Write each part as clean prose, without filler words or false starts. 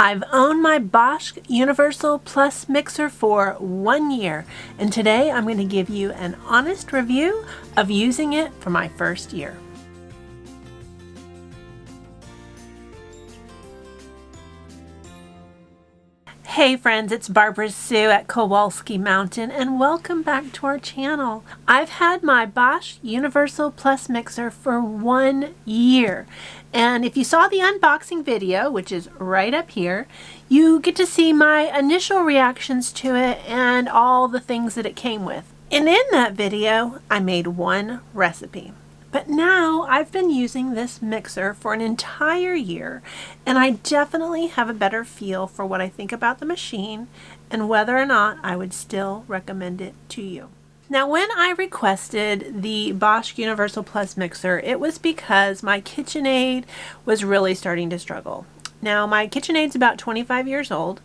I've owned my Bosch Universal Plus Mixer for 1 year, and today I'm going to give you an honest review of using it for my first year. Hey friends, it's Barbara Sue at KMOUNTAIN and welcome back to our channel. I've had my Bosch Universal Plus Mixer for 1 year, and if you saw the unboxing video, which is right up here, you get to see my initial reactions to it and all the things that it came with. And in that video, I made one recipe. But now I've been using this mixer for an entire year, and I definitely have a better feel for what I think about the machine and whether or not I would still recommend it to you. Now, when I requested the Bosch Universal Plus Mixer, it was because my KitchenAid was really starting to struggle. Now, my KitchenAid's about 25 years old,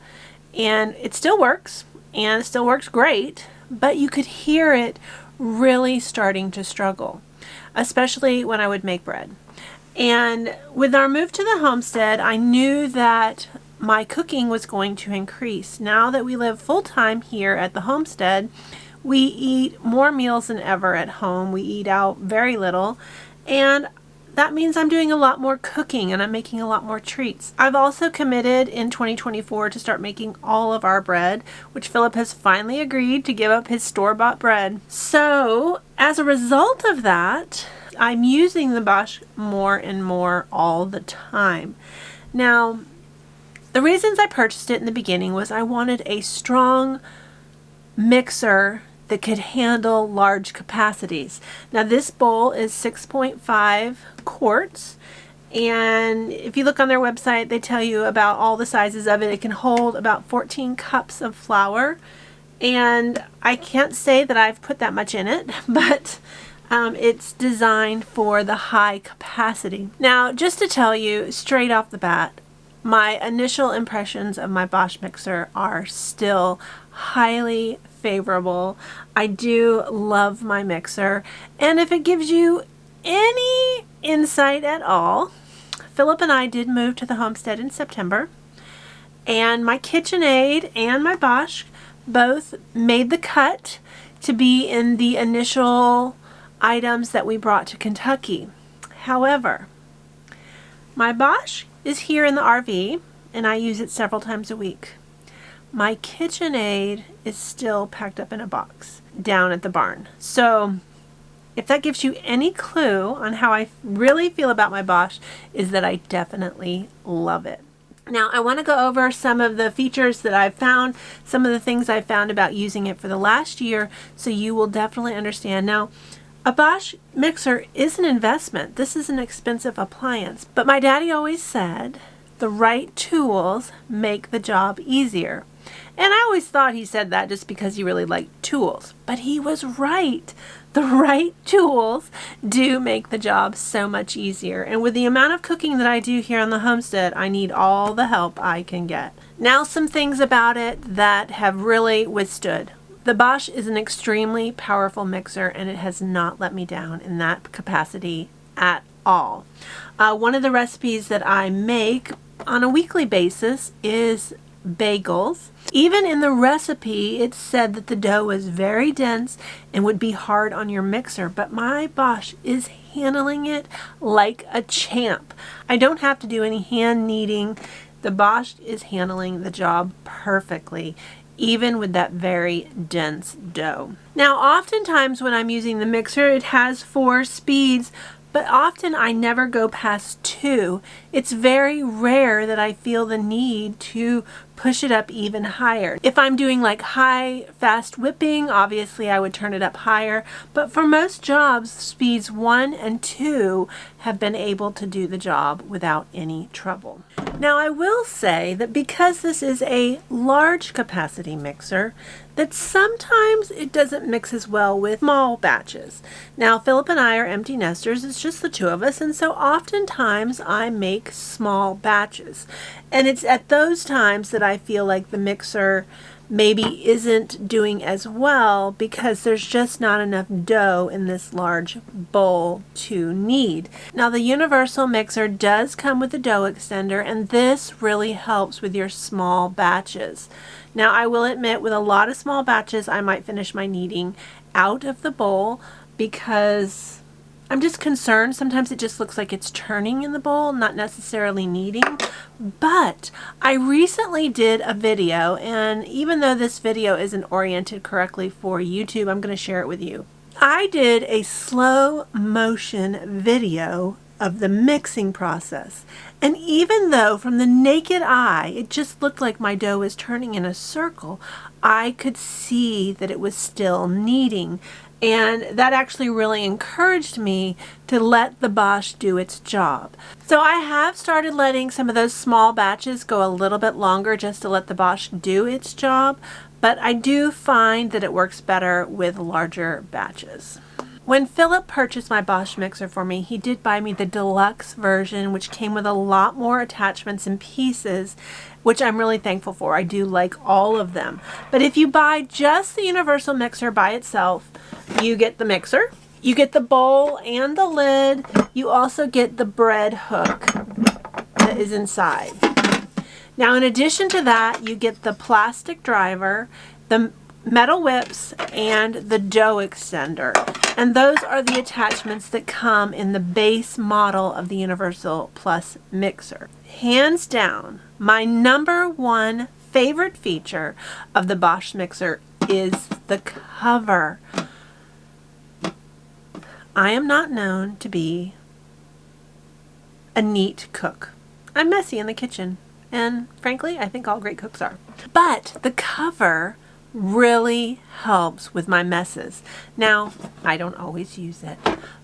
and it still works, and it still works great, but you could hear it really starting to struggle, especially when I would make bread. And with our move to the homestead, I knew that my cooking was going to increase. Now that we live full-time here at the homestead, we eat more meals than ever at home. We eat out very little, and that means I'm doing a lot more cooking and I'm making a lot more treats. I've also committed in 2024 to start making all of our bread, which Philip has finally agreed to give up his store-bought bread. So as a result of that, I'm using the Bosch more and more all the time. Now, the reasons I purchased it in the beginning was I wanted a strong mixer that could handle large capacities. Now, this bowl is 6.5 quarts, and if you look on their website, they tell you about all the sizes of it. It can hold about 14 cups of flour, and I can't say that I've put that much in it, but it's designed for the high capacity. Now, just to tell you straight off the bat, my initial impressions of my Bosch mixer are still highly favorable. I do love my mixer, and if it gives you any insight at all, Philip and I did move to the homestead in September, and my KitchenAid and my Bosch both made the cut to be in the initial items that we brought to Kentucky. However, my Bosch is here in the RV, and I use it several times a week. My KitchenAid is still packed up in a box down at the barn. So if that gives you any clue on how I really feel about my Bosch, is that I definitely love it. Now, I want to go over some of the features that I've found, some of the things I've found about using it for the last year, so you will definitely understand. Now, a Bosch mixer is an investment. This is an expensive appliance, but my daddy always said the right tools make the job easier. And I always thought he said that just because he really liked tools, but he was right. The right tools do make the job so much easier. And with the amount of cooking that I do here on the homestead, I need all the help I can get. Now, some things about it that have really withstood. The Bosch is an extremely powerful mixer, and it has not let me down in that capacity at all. One of the recipes that I make on a weekly basis is bagels. Even in the recipe, it said that the dough was very dense and would be hard on your mixer, but my Bosch is handling it like a champ. I don't have to do any hand kneading. The Bosch is handling the job perfectly, even with that very dense dough. Now, oftentimes when I'm using the mixer, it has 4 speeds, but often I never go past 2. It's very rare that I feel the need to push it up even higher. If I'm doing like high fast whipping, obviously I would turn it up higher, but for most jobs, speeds 1 and 2 have been able to do the job without any trouble. Now, I will say that because this is a large capacity mixer, that sometimes it doesn't mix as well with small batches. Now, Philip and I are empty nesters. It's just the two of us, and so oftentimes I make small batches. And it's at those times that I feel like the mixer maybe isn't doing as well because there's just not enough dough in this large bowl to knead. Now the Universal Mixer does come with a dough extender, and this really helps with your small batches. Now I will admit, with a lot of small batches, I might finish my kneading out of the bowl because I'm just concerned. Sometimes it just looks like it's turning in the bowl, not necessarily kneading. But I recently did a video, and even though this video isn't oriented correctly for YouTube, I'm going to share it with you. I did a slow motion video of the mixing process. And even though from the naked eye it just looked like my dough was turning in a circle, I could see that it was still kneading. And that actually really encouraged me to let the Bosch do its job. So I have started letting some of those small batches go a little bit longer just to let the Bosch do its job, but I do find that it works better with larger batches. When Philip purchased my Bosch mixer for me, he did buy me the deluxe version, which came with a lot more attachments and pieces, which I'm really thankful for. I do like all of them. But if you buy just the Universal Mixer by itself, you get the mixer, you get the bowl and the lid, you also get the bread hook that is inside. Now in addition to that, you get the plastic driver, the metal whips, and the dough extender. And those are the attachments that come in the base model of the Universal Plus Mixer. Hands down, my #1 favorite feature of the Bosch mixer is the cover. I am not known to be a neat cook. I'm messy in the kitchen, and frankly, I think all great cooks are. But the cover really helps with my messes. Now, I don't always use it,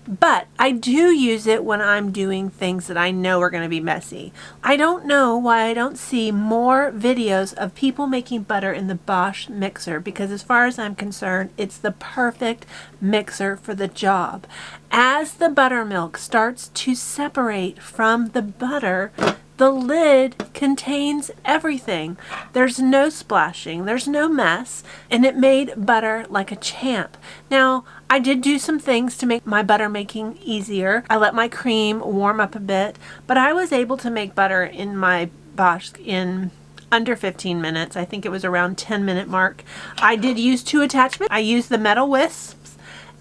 but I do use it when I'm doing things that I know are going to be messy. I don't know why I don't see more videos of people making butter in the Bosch mixer, because as far as I'm concerned, it's the perfect mixer for the job. As the buttermilk starts to separate from the butter, the lid contains everything. There's no splashing, there's no mess, and it made butter like a champ. Now, I did do some things to make my butter making easier. I let my cream warm up a bit, but I was able to make butter in my Bosch in under 15 minutes. I think it was around 10-minute mark. I did use 2 attachments. I used the metal wisps,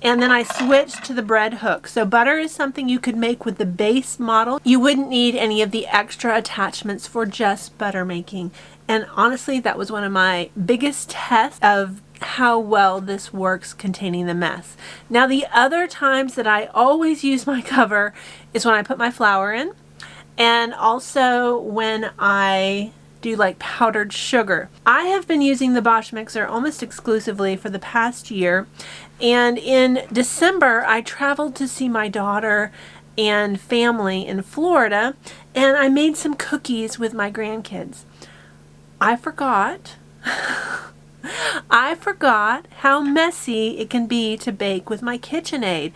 and then I switched to the bread hook. So butter is something you could make with the base model. You wouldn't need any of the extra attachments for just butter making. And honestly, that was one of my biggest tests of how well this works containing the mess. Now, the other times that I always use my cover is when I put my flour in, and also when I do like powdered sugar. I have been using the Bosch mixer almost exclusively for the past year, and in December I traveled to see my daughter and family in Florida, and I made some cookies with my grandkids. I forgot how messy it can be to bake with my KitchenAid.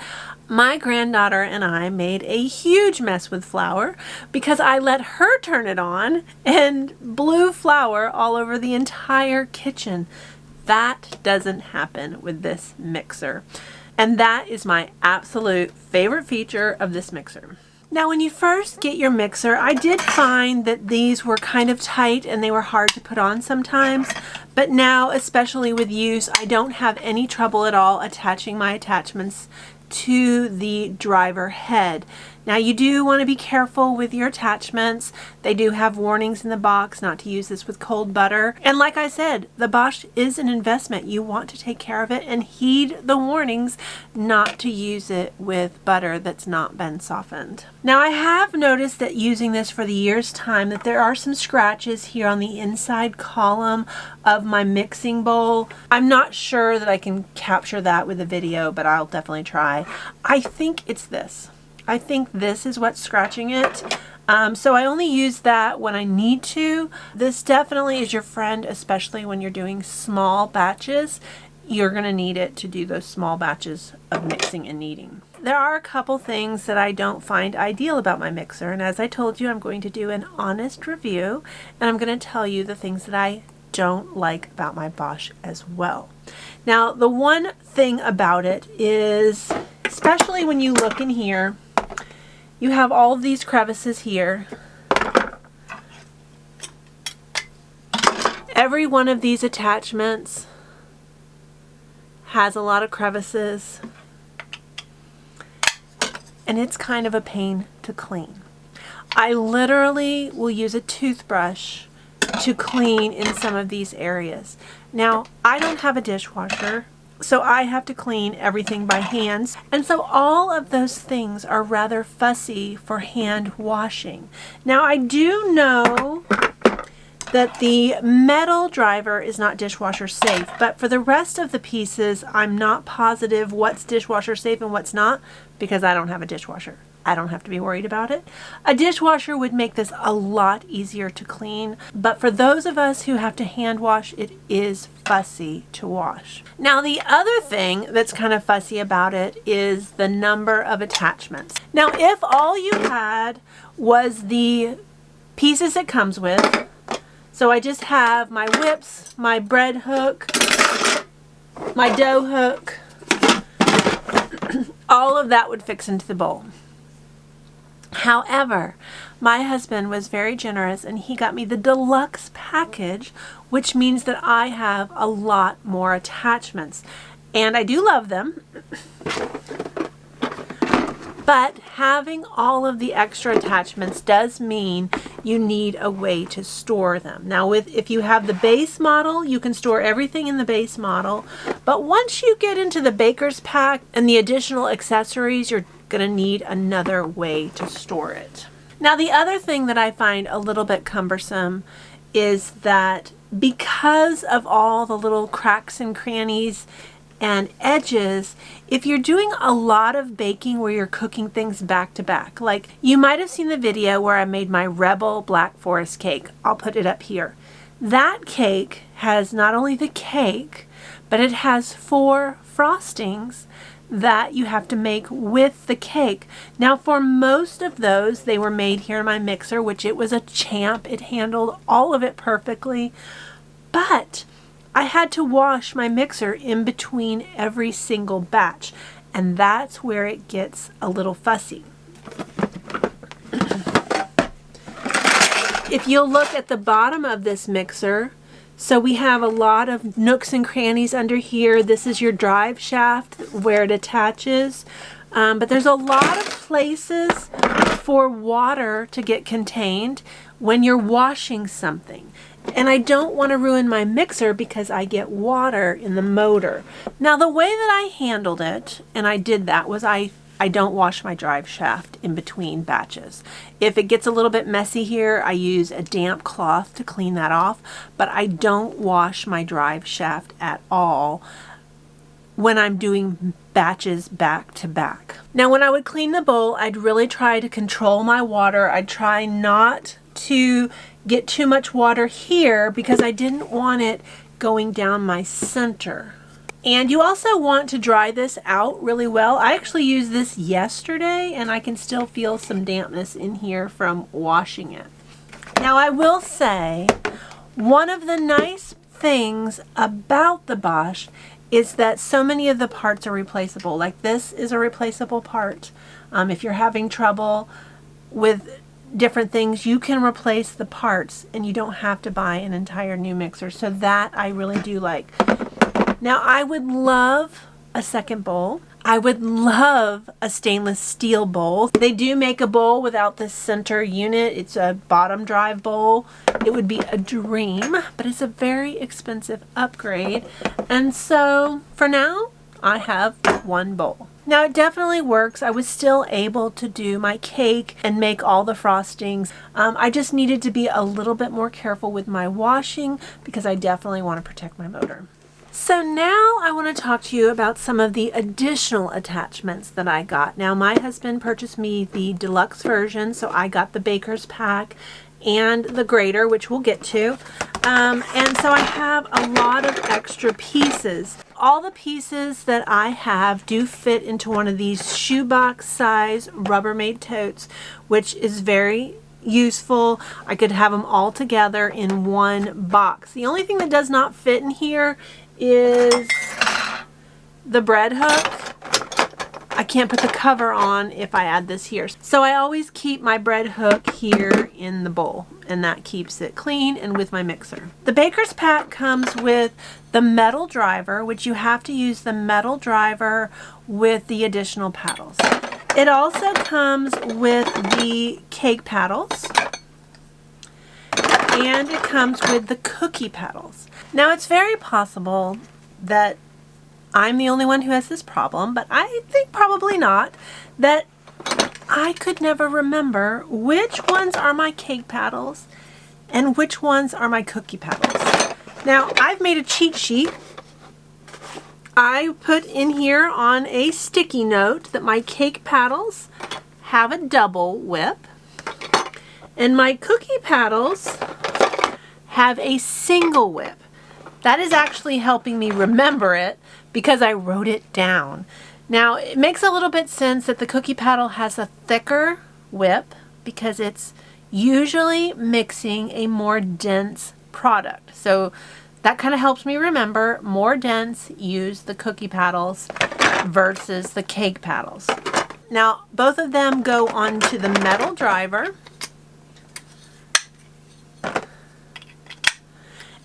My granddaughter and I made a huge mess with flour because I let her turn it on and blew flour all over the entire kitchen. That doesn't happen with this mixer. And that is my absolute favorite feature of this mixer. Now, when you first get your mixer, I did find that these were kind of tight and they were hard to put on sometimes. But now, especially with use, I don't have any trouble at all attaching my attachments to the driver head. Now, you do want to be careful with your attachments. They do have warnings in the box not to use this with cold butter. And like I said, the Bosch is an investment. You want to take care of it and heed the warnings not to use it with butter that's not been softened. Now, I have noticed that using this for the year's time that there are some scratches here on the inside column of my mixing bowl. I'm not sure that I can capture that with a video, but I'll definitely try. I think it's this. I think this is what's scratching it. So I only use that when I need to. This definitely is your friend, especially when you're doing small batches. You're going to need it to do those small batches of mixing and kneading. There are a couple things that I don't find ideal about my mixer, and as I told you, I'm going to do an honest review, and I'm going to tell you the things that I don't like about my Bosch as well. Now, the one thing about it is, especially when you look in here, you have all of these crevices here. Every one of these attachments has a lot of crevices, and it's kind of a pain to clean. I literally will use a toothbrush to clean in some of these areas. Now, I don't have a dishwasher, so I have to clean everything by hands, and so all of those things are rather fussy for hand washing. Now, I do know that the metal driver is not dishwasher safe, but for the rest of the pieces, I'm not positive what's dishwasher safe and what's not, because I don't have a dishwasher. I don't have to be worried about it. A dishwasher would make this a lot easier to clean, but for those of us who have to hand wash, it is fussy to wash. Now, the other thing that's kind of fussy about it is the number of attachments. Now, if all you had was the pieces it comes with, so I just have my whips, my bread hook, my dough hook, all of that would fix into the bowl. However, my husband was very generous and he got me the deluxe package, which means that I have a lot more attachments. And I do love them, but having all of the extra attachments does mean you need a way to store them. Now, if you have the base model, you can store everything in the base model, but once you get into the baker's pack and the additional accessories, you're going to need another way to store it. Now, the other thing that I find a little bit cumbersome is that because of all the little cracks and crannies and edges, if you're doing a lot of baking where you're cooking things back to back, like you might have seen the video where I made my Rebel Black Forest cake. I'll put it up here. That cake has not only the cake, but it has 4 frostings that you have to make with the cake. Now, for most of those, they were made here in my mixer, which it was a champ. It handled all of it perfectly, but I had to wash my mixer in between every single batch, and that's where it gets a little fussy. If you'll look at the bottom of this mixer, so we have a lot of nooks and crannies under here. This is your drive shaft where it attaches, but there's a lot of places for water to get contained when you're washing something. And I don't want to ruin my mixer because I get water in the motor. Now, the way that I handled it, and I did that, was I don't wash my drive shaft in between batches. If it gets a little bit messy here, I use a damp cloth to clean that off, but I don't wash my drive shaft at all when I'm doing batches back to back. Now, when I would clean the bowl, I'd really try to control my water. I'd try not to get too much water here because I didn't want it going down my center. And you also want to dry this out really well. I actually used this yesterday and I can still feel some dampness in here from washing it. Now, I will say one of the nice things about the Bosch is that so many of the parts are replaceable. Like this is a replaceable part. If you're having trouble with different things, you can replace the parts and you don't have to buy an entire new mixer. So that I really do like. Now, I would love a second bowl. I would love a stainless steel bowl. They do make a bowl without the center unit. It's a bottom drive bowl. It would be a dream, but it's a very expensive upgrade. And so for now, I have one bowl. Now, it definitely works. I was still able to do my cake and make all the frostings. I just needed to be a little bit more careful with my washing because I definitely want to protect my motor. So now I want to talk to you about some of the additional attachments that I got. Now, my husband purchased me the deluxe version, so I got the baker's pack and the grater, which we'll get to. And so I have a lot of extra pieces. All the pieces that I have do fit into one of these shoebox size Rubbermaid totes, which is very useful. I could have them all together in one box. The only thing that does not fit in here is the bread hook. I can't put the cover on if I add this here. So I always keep my bread hook here in the bowl, and that keeps it clean and with my mixer. The baker's pack comes with the metal driver, which you have to use the metal driver with the additional paddles. It also comes with the cake paddles, and it comes with the cookie paddles. Now it's very possible that I'm the only one who has this problem, but I think probably not, that I could never remember which ones are my cake paddles and which ones are my cookie paddles. Now, I've made a cheat sheet. I put in here on a sticky note that my cake paddles have a double whip and my cookie paddles have a single whip. That is actually helping me remember it because I wrote it down. Now, it makes a little bit sense that the cookie paddle has a thicker whip because it's usually mixing a more dense product. So that kind of helps me remember more dense, use the cookie paddles versus the cake paddles. Now, both of them go onto the metal driver.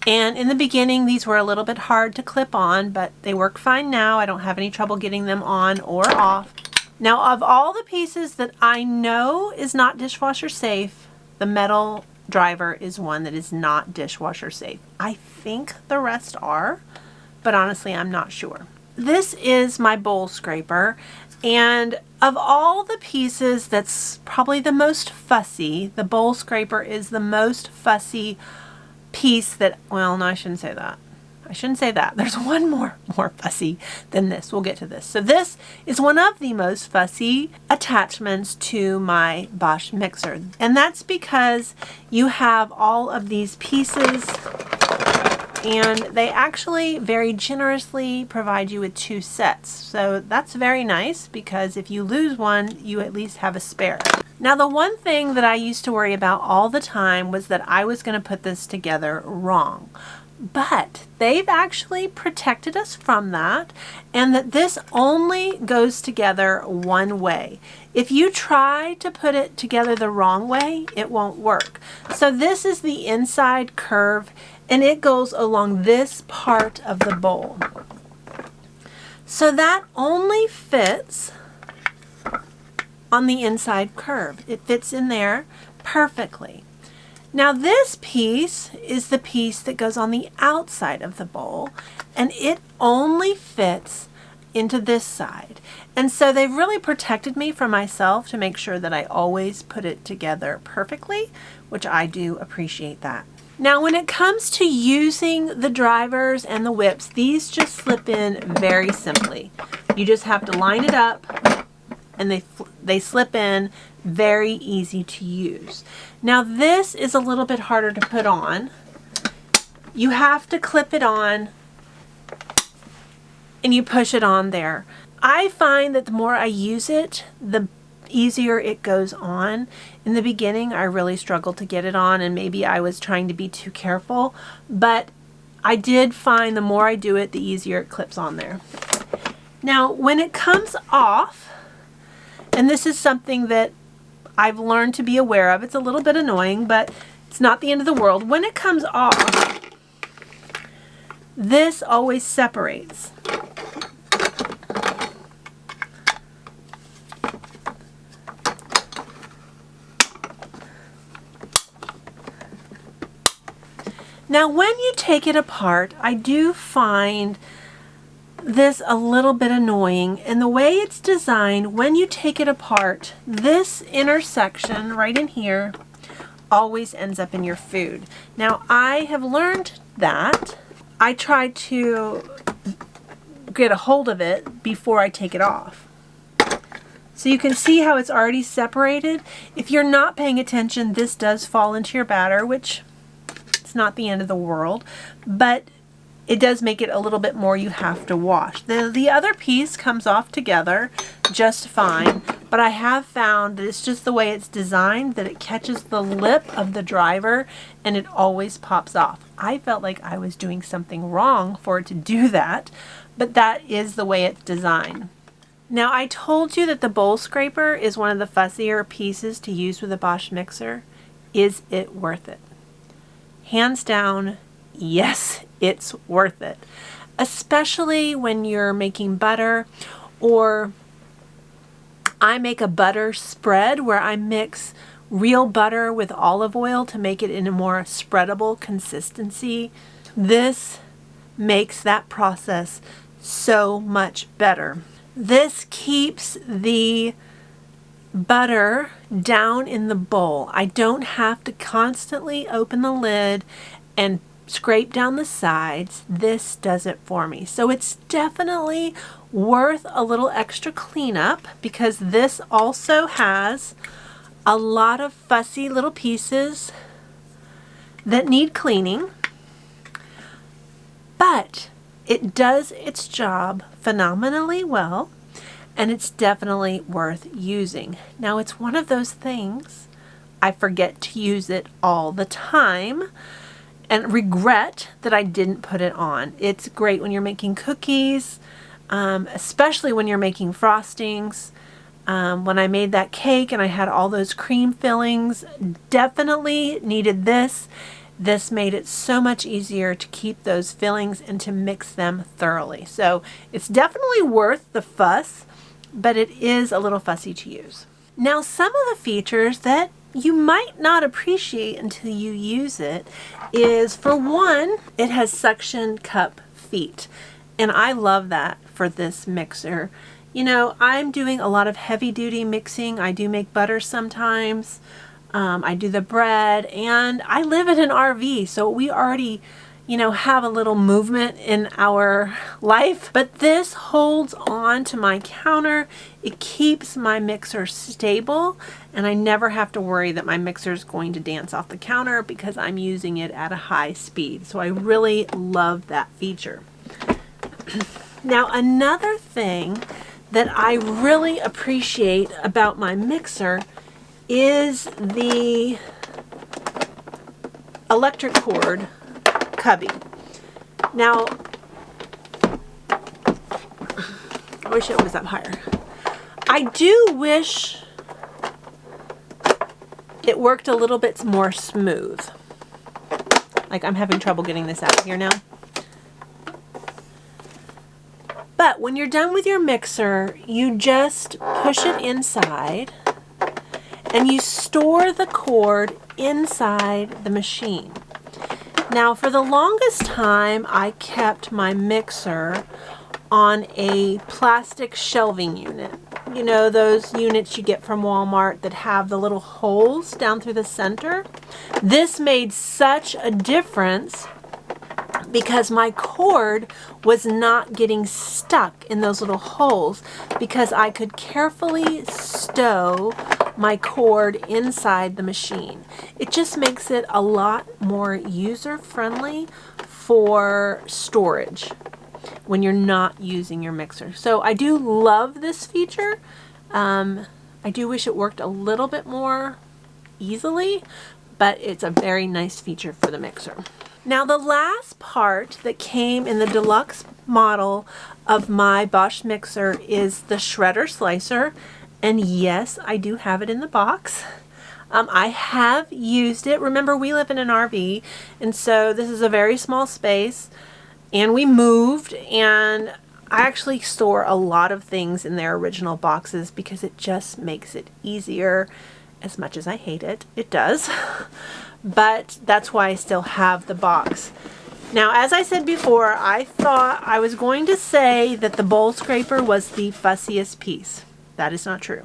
And in the beginning, these were a little bit hard to clip on, but they work fine now. I don't have any trouble getting them on or off. Now, of all the pieces that I know is not dishwasher safe, the metal driver is one that is not dishwasher safe. I think the rest are, but honestly, I'm not sure. This is my bowl scraper, and of all the pieces that's probably the most fussy, the bowl scraper is the most fussy piece that, well, no, I shouldn't say that. I shouldn't say that. There's one more fussy than this. We'll get to this. So this is one of the most fussy attachments to my Bosch mixer. And that's because you have all of these pieces and they actually very generously provide you with 2 sets. So that's very nice because if you lose one, you at least have a spare. Now, the one thing that I used to worry about all the time was that I was going to put this together wrong. But they've actually protected us from that, and that this only goes together one way. If you try to put it together the wrong way, it won't work. So this is the inside curve, and it goes along this part of the bowl. So that only fits on the inside curve. It fits in there perfectly. Now this piece is the piece that goes on the outside of the bowl, and it only fits into this side. And so they've really protected me from myself to make sure that I always put it together perfectly, which I do appreciate that. Now when it comes to using the drivers and the whips, these just slip in very simply. You just have to line it up and they slip in, very easy to use. Now this is a little bit harder to put on. You have to clip it on and you push it on there. I find that the more I use it, the easier it goes on. In the beginning, I really struggled to get it on, and maybe I was trying to be too careful, but I did find the more I do it, the easier it clips on there. Now when it comes off, and this is something that I've learned to be aware of. It's a little bit annoying, but it's not the end of the world. When it comes off, this always separates. Now, when you take it apart, I do find this a little bit annoying, and the way it's designed, when you take it apart, this intersection right in here always ends up in your food. Now I have learned that. I try to get a hold of it before I take it off. So you can see how it's already separated. If you're not paying attention, this does fall into your batter, which it's not the end of the world, but it does make it a little bit more you have to wash. The other piece comes off together just fine, but I have found that it's just the way it's designed that it catches the lip of the driver and it always pops off. I felt like I was doing something wrong for it to do that, but that is the way it's designed. Now, I told you that the bowl scraper is one of the fussier pieces to use with a Bosch mixer. Is it worth it? Hands down, yes, it's worth it. Especially when you're making butter, or I make a butter spread where I mix real butter with olive oil to make it in a more spreadable consistency. This makes that process so much better. This keeps the butter down in the bowl. I don't have to constantly open the lid and scrape down the sides. This does it for me. So it's definitely worth a little extra cleanup because this also has a lot of fussy little pieces that need cleaning, but it does its job phenomenally well, and it's definitely worth using. Now, it's one of those things I forget to use it all the time and regret that I didn't put it on. It's great when you're making cookies, especially when you're making frostings. When I made that cake and I had all those cream fillings, definitely needed this. This made it so much easier to keep those fillings and to mix them thoroughly. So it's definitely worth the fuss, but it is a little fussy to use. Now, some of the features that you might not appreciate until you use it is, for one, it has suction cup feet. And I love that for this mixer. You know, I'm doing a lot of heavy duty mixing. I do make butter sometimes. I do the bread, and I live in an RV, so we already, you know, have a little movement in our life. But this holds on to my counter. It keeps my mixer stable, and I never have to worry that my mixer is going to dance off the counter because I'm using it at a high speed. So I really love that feature. Now, another thing that I really appreciate about my mixer is the electric cord cubby. Now, I wish it was up higher. I do wish it worked a little bit more smooth. Like, I'm having trouble getting this out here now. But when you're done with your mixer, you just push it inside and you store the cord inside the machine. Now, for the longest time, I kept my mixer on a plastic shelving unit. You know, those units you get from Walmart that have the little holes down through the center. This made such a difference because my cord was not getting stuck in those little holes, because I could carefully stow my cord inside the machine. It just makes it a lot more user-friendly for storage when you're not using your mixer. So I do love this feature. I do wish it worked a little bit more easily, but it's a very nice feature for the mixer. Now, the last part that came in the deluxe model of my Bosch mixer is the shredder slicer. And yes, I do have it in the box. I have used it. Remember, we live in an RV, and so this is a very small space, and we moved, and I actually store a lot of things in their original boxes because it just makes it easier. As much as I hate it, it does. But that's why I still have the box. Now, as I said before, I thought I was going to say that the bowl scraper was the fussiest piece. That is not true.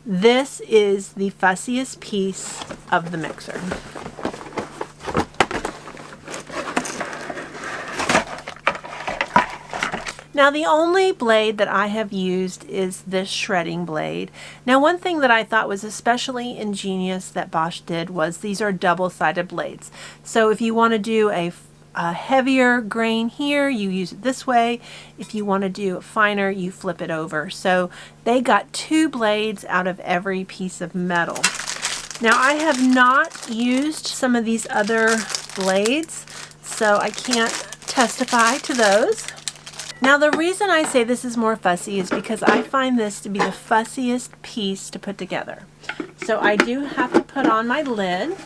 This is the fussiest piece of the mixer. Now, the only blade that I have used is this shredding blade. Now, one thing that I thought was especially ingenious that Bosch did was these are double-sided blades. So if you want to do a a heavier grain here, you use it this way. If you want to do finer, you flip it over. So they got 2 blades out of every piece of metal. Now I have not used some of these other blades, so I can't testify to those. Now the reason I say this is more fussy is because I find this to be the fussiest piece to put together. So I do have to put on my lid.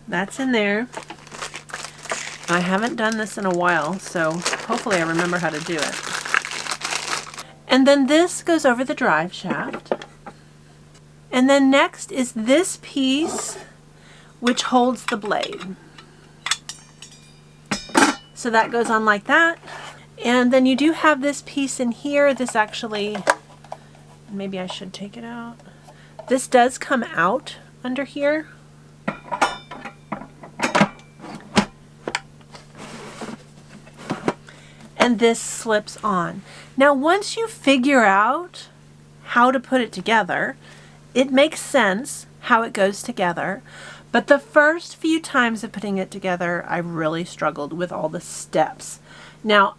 That's in there. I haven't done this in a while, so hopefully I remember how to do it. And then this goes over the drive shaft. And then next is this piece, which holds the blade. So that goes on like that. And then you do have this piece in here. This actually, maybe I should take it out. This does come out under here. And this slips on. Now once you figure out how to put it together, it makes sense how it goes together, but the first few times of putting it together, I really struggled with all the steps. Now,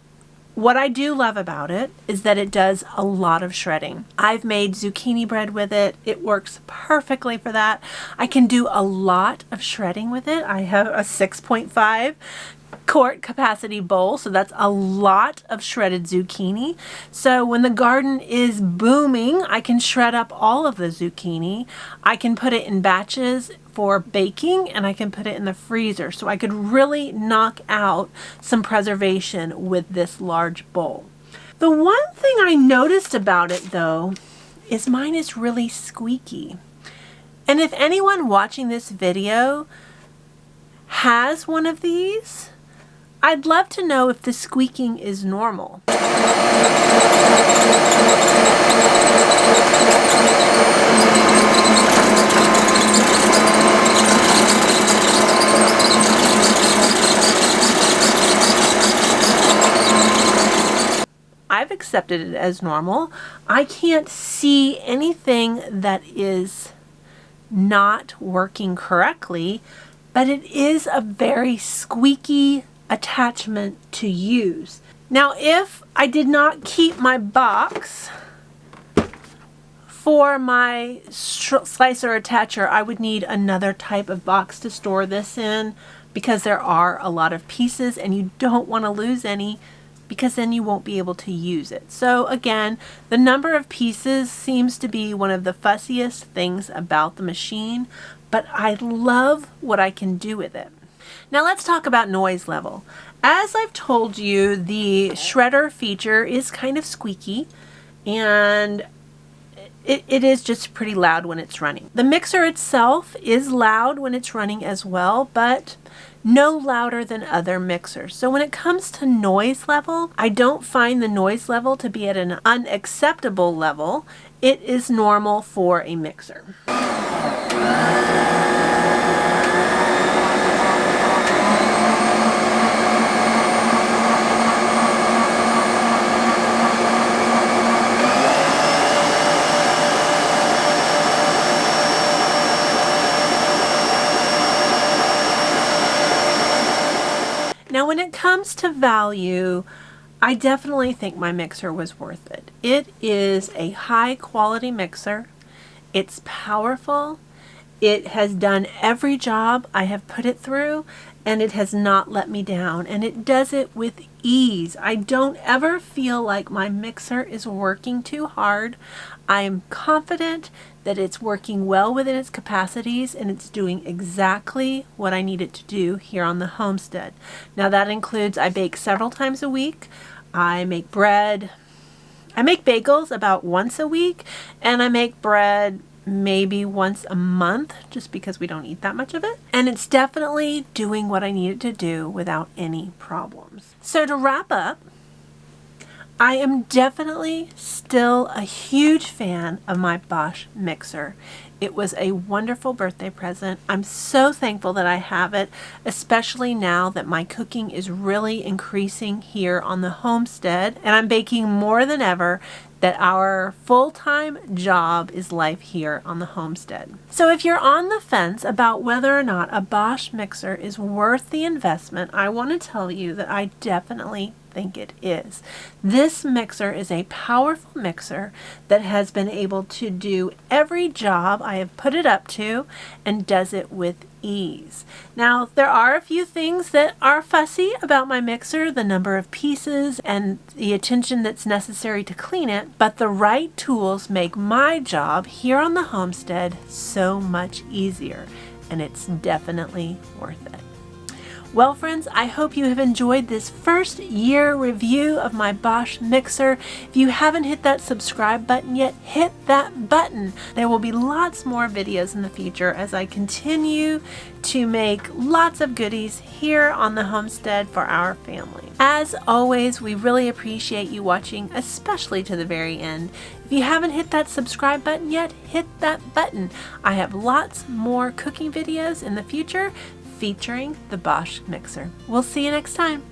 what I do love about it is that it does a lot of shredding. I've made zucchini bread with it. It works perfectly for that. I can do a lot of shredding with it. I have a 6.5 quart capacity bowl, so that's a lot of shredded zucchini. So when the garden is booming, I can shred up all of the zucchini. I can put it in batches for baking, and I can put it in the freezer. So I could really knock out some preservation with this large bowl. The one thing I noticed about it though is mine is really squeaky. And if anyone watching this video has one of these, I'd love to know if the squeaking is normal. I've accepted it as normal. I can't see anything that is not working correctly, but it is a very squeaky attachment to use. Now, if I did not keep my box for my slicer attacher, I would need another type of box to store this in, because there are a lot of pieces and you don't want to lose any, because then you won't be able to use it. So again, the number of pieces seems to be one of the fussiest things about the machine, but I love what I can do with it. Now let's talk about noise level. As I've told you, the shredder feature is kind of squeaky, and it is just pretty loud when it's running. The mixer itself is loud when it's running as well, but no louder than other mixers. So when it comes to noise level, I don't find the noise level to be at an unacceptable level. It is normal for a mixer. Now when it comes to value, I definitely think my mixer was worth it. It is a high quality mixer. It's powerful. It has done every job I have put it through, and it has not let me down, and it does it with ease. I don't ever feel like my mixer is working too hard. I am confident that it's working well within its capacities, and it's doing exactly what I need it to do here on the homestead. Now that includes, I bake several times a week. I make bread. I make bagels about once a week, and I make bread maybe once a month, just because we don't eat that much of it. And it's definitely doing what I need it to do without any problems. So to wrap up, I am definitely still a huge fan of my Bosch mixer. It was a wonderful birthday present. I'm so thankful that I have it, especially now that my cooking is really increasing here on the homestead, and I'm baking more than ever. that our full-time job is life here on the homestead. So if you're on the fence about whether or not a Bosch mixer is worth the investment, I want to tell you that I definitely think it is. This mixer is a powerful mixer that has been able to do every job I have put it up to and does it with ease. Now, there are a few things that are fussy about my mixer, the number of pieces and the attention that's necessary to clean it, but the right tools make my job here on the homestead so much easier, and it's definitely worth it. Well, friends, I hope you have enjoyed this first year review of my Bosch mixer. If you haven't hit that subscribe button yet, hit that button. There will be lots more videos in the future as I continue to make lots of goodies here on the homestead for our family. As always, we really appreciate you watching, especially to the very end. If you haven't hit that subscribe button yet, hit that button. I have lots more cooking videos in the future featuring the Bosch mixer. We'll see you next time.